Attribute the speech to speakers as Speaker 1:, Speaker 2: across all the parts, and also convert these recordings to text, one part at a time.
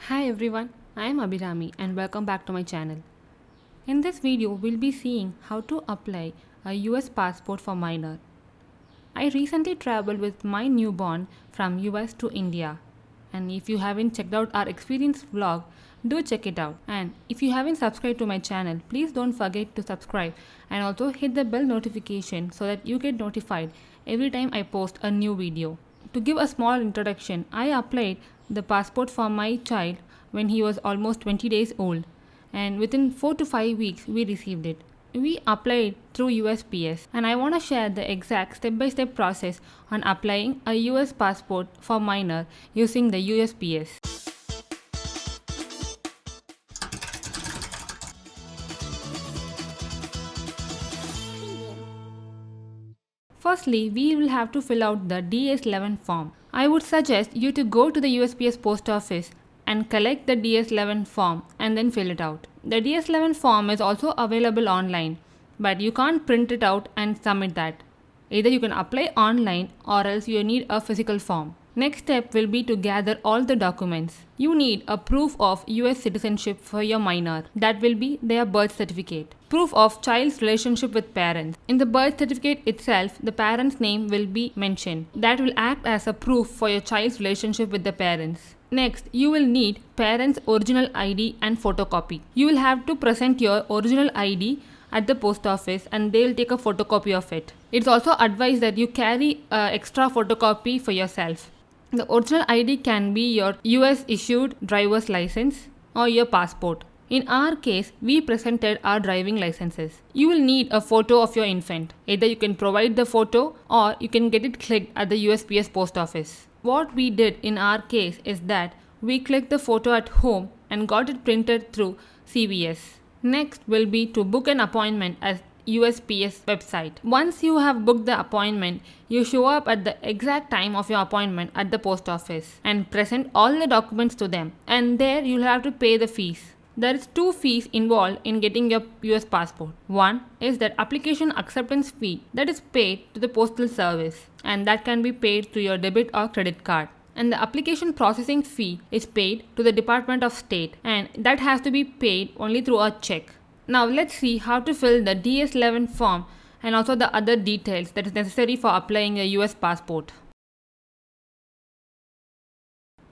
Speaker 1: Hi everyone, I am Abhirami and welcome back to my channel. In this video, we'll be seeing how to apply a US passport for minor. I recently traveled with my newborn from US to India, and if you haven't checked out our experience vlog, do check it out. And if you haven't subscribed to my channel, please don't forget to subscribe and also hit the bell notification so that you get notified every time I post a new video. To give a small introduction, I applied the passport for my child when he was almost 20 days old, and within 4 to 5 weeks we received it. We applied through USPS, and I want to share the exact step-by-step process on applying a US passport for minor using the USPS. Firstly, we will have to fill out the DS11 form. I would suggest you to go to the USPS post office and collect the DS11 form and then fill it out. The DS11 form is also available online, but you can't print it out and submit that. Either you can apply online or else you need a physical form. Next step will be to gather all the documents. You need a proof of US citizenship for your minor. That will be their birth certificate. Proof of child's relationship with parents. In the birth certificate itself, the parent's name will be mentioned. That will act as a proof for your child's relationship with the parents. Next, you will need parents' original ID and photocopy. You will have to present your original ID at the post office and they will take a photocopy of it. It's also advised that you carry an extra photocopy for yourself. The original ID can be your US issued driver's license or your passport. In our case, we presented our driving licenses. You will need a photo of your infant. Either you can provide the photo or you can get it clicked at the USPS post office. What we did in our case is that we clicked the photo at home and got it printed through CVS. Next will be to book an appointment at USPS website. Once you have booked the appointment, you show up at the exact time of your appointment at the post office and present all the documents to them, and there you'll have to pay the fees. There is two fees involved in getting your US passport. One is that application acceptance fee that is paid to the postal service, and that can be paid through your debit or credit card. And the application processing fee is paid to the Department of State, and that has to be paid only through a check. Now let's see how to fill the DS11 form and also the other details that is necessary for applying a US passport.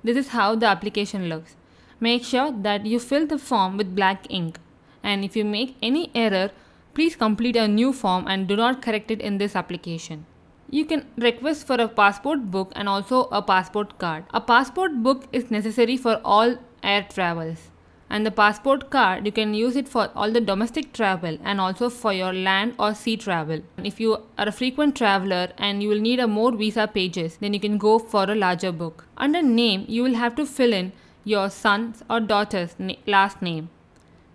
Speaker 1: This is how the application looks. Make sure that you fill the form with black ink, and if you make any error, please complete a new form and do not correct it in this application. You can request for a passport book and also a passport card. A passport book is necessary for all air travels, and the passport card you can use it for all the domestic travel and also for your land or sea travel. If you are a frequent traveler and you will need a more visa pages, then you can go for a larger book. Under name, you will have to fill in your son's or daughter's last name,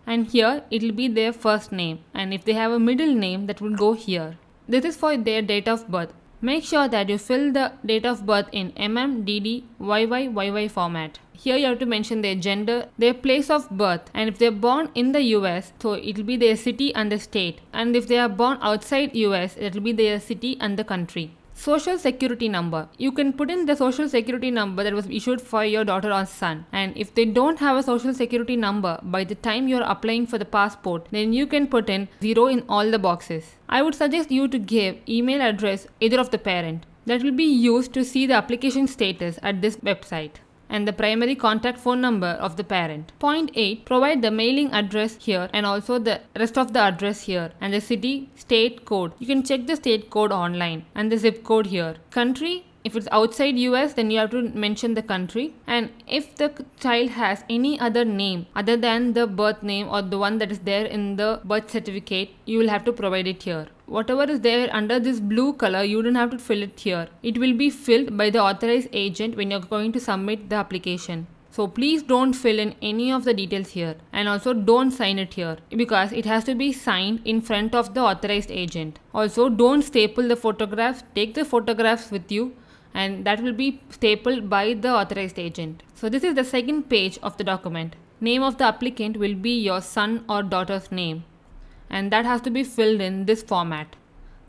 Speaker 1: and here it will be their first name, and if they have a middle name, that will go here. This is for their date of birth. Make sure that you fill the date of birth in DD, YY format. Here you have to mention their gender, their place of birth, and if they are born in the US, so it will be their city and the state, and if they are born outside US, it will be their city and the country. Social security number. You can put in the social security number that was issued for your daughter or son, and if they don't have a social security number by the time you are applying for the passport, then you can put in 0 in all the boxes. I would suggest you to give email address either of the parent. That will be used to see the application status at this website, and the primary contact phone number of the parent. Point 8. Provide the mailing address here and also the rest of the address here and the city, state code. You can check the state code online and the zip code here. Country. If it's outside US, then you have to mention the country, and if the child has any other name other than the birth name or the one that is there in the birth certificate, you will have to provide it here. Whatever is there under this blue color, you don't have to fill it here. It will be filled by the authorized agent when you're going to submit the application. So please don't fill in any of the details here, and also don't sign it here because it has to be signed in front of the authorized agent. Also, don't staple the photographs. Take the photographs with you, and that will be stapled by the authorized agent. So this is the second page of the document. Name of the applicant will be your son or daughter's name, and that has to be filled in this format.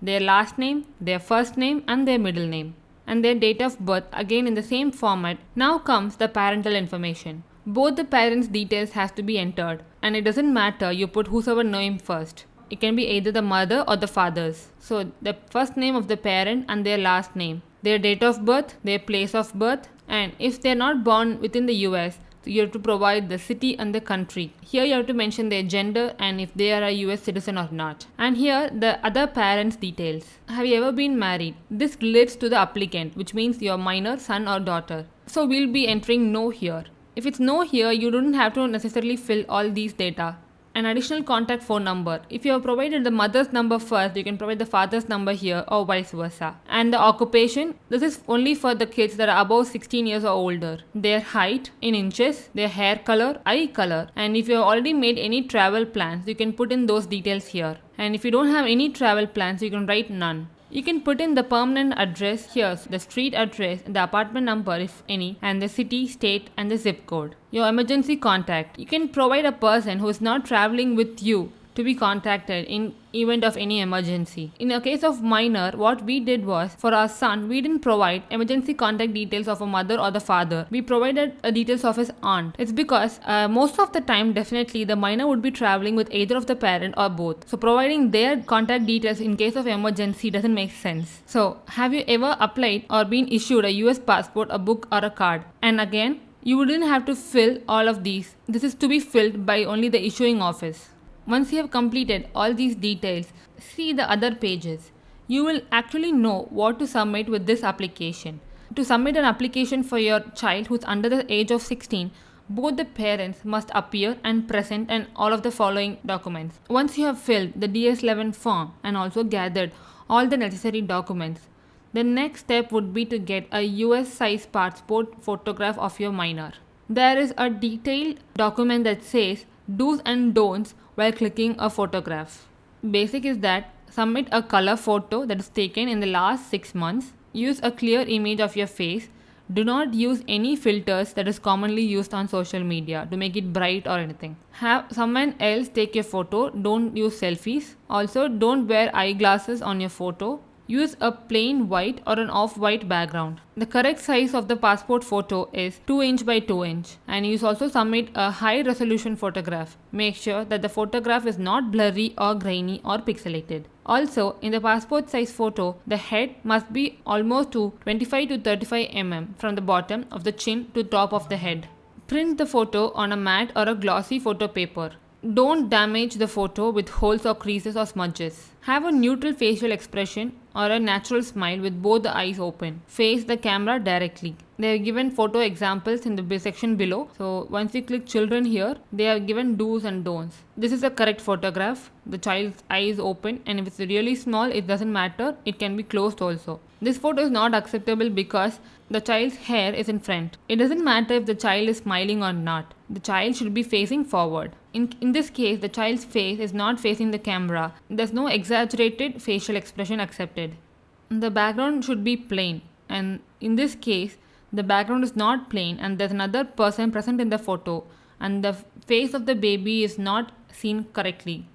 Speaker 1: Their last name, their first name and their middle name. and their date of birth again in the same format. Now comes the parental information. Both the parents' details has to be entered, and it doesn't matter you put whosoever name first. It can be either the mother or the father's. So the first name of the parent and their last name, their date of birth, their place of birth, and if they are not born within the US, so you have to provide the city and the country. Here you have to mention their gender and if they are a US citizen or not. And here the other parents' details. Have you ever been married? This relates to the applicant, which means your minor son or daughter. So we'll be entering no here. If it's no here, you don't have to necessarily fill all these data. An additional contact phone number. If you have provided the mother's number first, you can provide the father's number here or vice versa. And the occupation, this is only for the kids that are above 16 years or older. Their height in inches, their hair color, eye color, and if you have already made any travel plans, you can put in those details here. And if you don't have any travel plans, you can write none. You can put in the permanent address here, the street address, the apartment number if any, and the city, state and the zip code. Your emergency contact. You can provide a person who is not traveling with you to be contacted in event of any emergency. In a case of minor, what we did was, for our son, we didn't provide emergency contact details of a mother or the father. We provided details of his aunt. It's because most of the time, definitely, the minor would be traveling with either of the parent or both. So providing their contact details in case of emergency doesn't make sense. So have you ever applied or been issued a US passport, a book or a card? And again, you wouldn't have to fill all of these. This is to be filled by only the issuing office. Once you have completed all these details, see the other pages. You will actually know what to submit with this application. To submit an application for your child who is under the age of 16, both the parents must appear and present and all of the following documents. Once you have filled the DS11 form and also gathered all the necessary documents, the next step would be to get a US size passport photograph of your minor. There is a detailed document that says do's and don'ts while clicking a photograph. Basic is that submit a color photo that is taken in the last 6 months. Use a clear image of your face. Do not use any filters that is commonly used on social media to make it bright or anything. Have someone else take your photo. Don't use selfies. Also, don't wear eyeglasses on your photo. Use a plain white or an off-white background. The correct size of the passport photo is 2 inch by 2 inch, and you also submit a high resolution photograph. Make sure that the photograph is not blurry or grainy or pixelated. Also, in the passport size photo, the head must be almost to 25 to 35 mm from the bottom of the chin to top of the head. Print the photo on a matte or a glossy photo paper. Don't damage the photo with holes or creases or smudges. Have a neutral facial expression or a natural smile with both the eyes open. Face the camera directly. They have given photo examples in the section below. So once you click children here, they have given do's and don'ts. This is a correct photograph. The child's eye is open, and if it's really small, it doesn't matter. It can be closed also. This photo is not acceptable because the child's hair is in front. It doesn't matter if the child is smiling or not. The child should be facing forward. In this case, the child's face is not facing the camera. There's no exaggerated facial expression accepted. The background should be plain, and in this case, the background is not plain and there's another person present in the photo and the face of the baby is not seen correctly.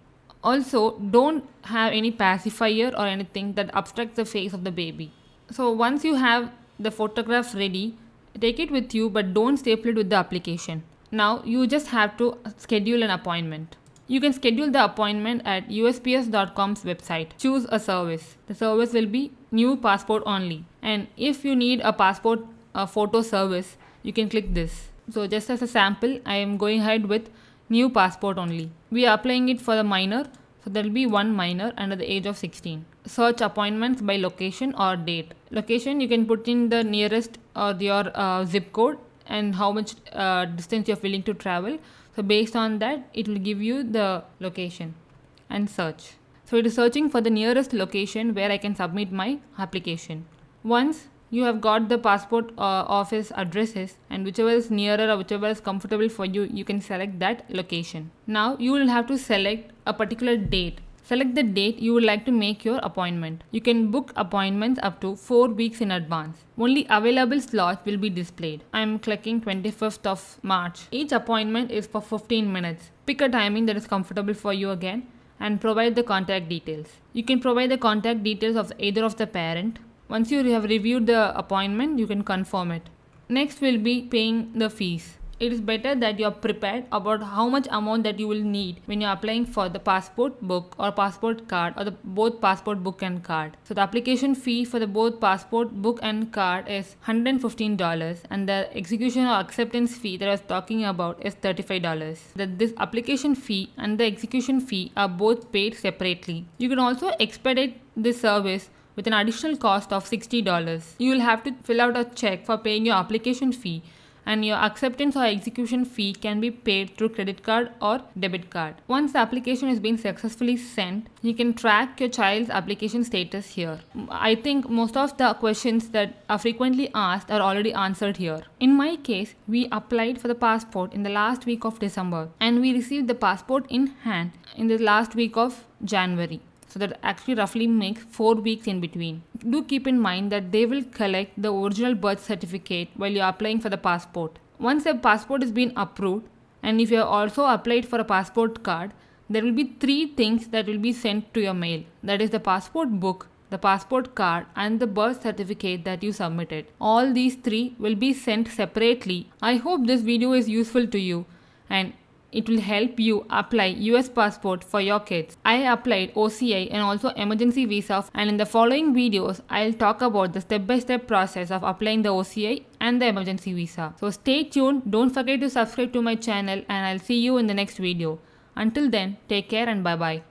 Speaker 1: Also, don't have any pacifier or anything that obstructs the face of the baby. So once you have the photograph ready, take it with you but don't staple it with the application. Now you just have to schedule an appointment. You can schedule the appointment at usps.com's website. Choose a service. The service will be new passport only. And if you need a passport photo service, you can click this. So just as a sample, I am going ahead with new passport only. We are applying it for the minor. So there will be one minor under the age of 16. Search appointments by location or date. Location, you can put in the nearest or your zip code and how much distance you are willing to travel. So based on that, it will give you the location and search. So it is searching for the nearest location where I can submit my application. Once you have got the passport office addresses and whichever is nearer or whichever is comfortable for you, you can select that location. Now you will have to select a particular date. Select the date you would like to make your appointment. You can book appointments up to 4 weeks in advance. Only available slots will be displayed. I am clicking 25th of March. Each appointment is for 15 minutes. Pick a timing that is comfortable for you again and provide the contact details. You can provide the contact details of either of the parent. Once you have reviewed the appointment, you can confirm it. Next will be paying the fees. it is better that you are prepared about how much amount that you will need when you are applying for the passport book or passport card or the both passport book and card. So the application fee for the both passport book and card is $115, and the execution or acceptance fee that I was talking about is $35. That this application fee and the execution fee are both paid separately. You can also expedite this service with an additional cost of $60. You will have to fill out a check for paying your application fee, and your acceptance or execution fee can be paid through credit card or debit card. Once the application is being successfully sent, you can track your child's application status here. I think most of the questions that are frequently asked are already answered here. In my case, we applied for the passport in the last week of December, and we received the passport in hand in the last week of January. So that actually roughly makes 4 weeks in between. Do keep in mind that they will collect the original birth certificate while you are applying for the passport. Once a passport is being approved, and if you have also applied for a passport card, there will be 3 things that will be sent to your mail. That is the passport book, the passport card, and the birth certificate that you submitted. All these 3 will be sent separately. I hope this video is useful to you, and it will help you apply US passport for your kids. I applied OCI and also emergency visa, and in the following videos I'll talk about the step-by-step process of applying the OCI and the emergency visa. So stay tuned, don't forget to subscribe to my channel, and I'll see you in the next video. Until then, take care and bye bye.